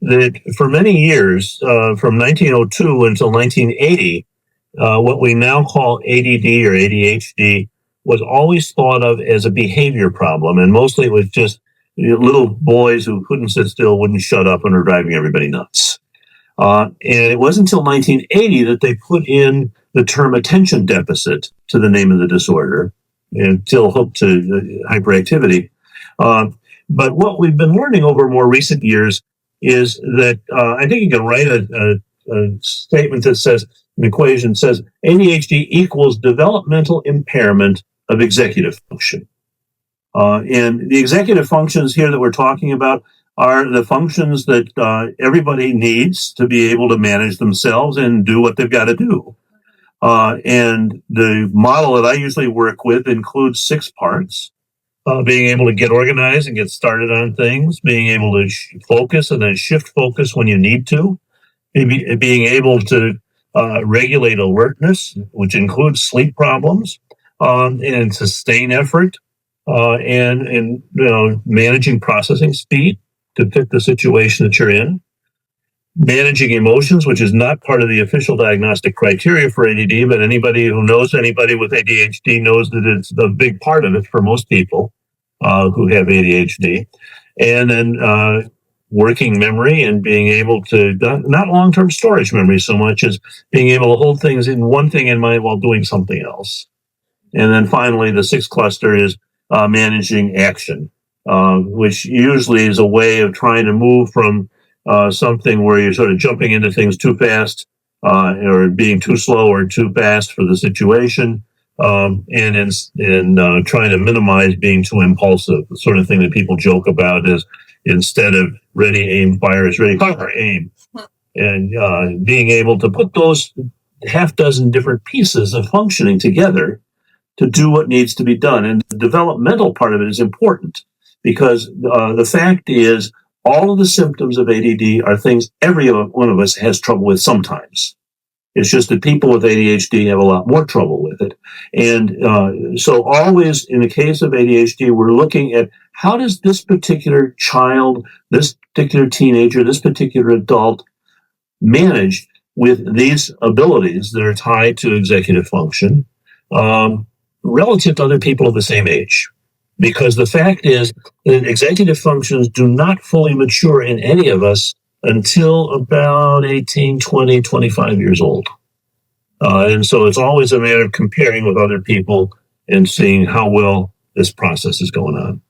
that for many years, from 1902 until 1980, what we now call ADD or ADHD was always thought of as a behavior problem. And mostly it was just little boys who couldn't sit still, wouldn't shut up, and were driving everybody nuts. And it wasn't until 1980 that they put in the term attention deficit to the name of the disorder, and still hooked to hyperactivity. But what we've been learning over more recent years is that I think you can write a statement that says, an equation says, ADHD equals developmental impairment of executive function. And the executive functions here that we're talking about are the functions that everybody needs to be able to manage themselves and do what they've got to do. And the model that I usually work with includes 6 parts. Being able to get organized and get started on things, being able to focus and then shift focus when you need to, being able to regulate alertness, which includes sleep problems, and sustain effort, and managing processing speed to fit the situation that you're in. Managing emotions, which is not part of the official diagnostic criteria for ADD, but anybody who knows anybody with ADHD knows that it's a big part of it for most people who have ADHD. And then working memory and being able to, not long-term storage memory so much as being able to hold things in one thing in mind while doing something else. And then finally, the 6th cluster is managing action, which usually is a way of trying to move from something where you're sort of jumping into things too fast, or being too slow or too fast for the situation, and trying to minimize being too impulsive. The sort of thing that people joke about is, instead of ready, aim, fire, is ready, fire, aim. And being able to put those half dozen different pieces of functioning together to do what needs to be done. And the developmental part of it is important, because the fact is, all of the symptoms of ADD are things every one of us has trouble with sometimes. It's just that people with ADHD have a lot more trouble with it. And so always in the case of ADHD, we're looking at how does this particular child, this particular teenager, this particular adult manage with these abilities that are tied to executive function relative to other people of the same age. Because the fact is that executive functions do not fully mature in any of us until about 18, 20, 25 years old. And so it's always a matter of comparing with other people and seeing how well this process is going on.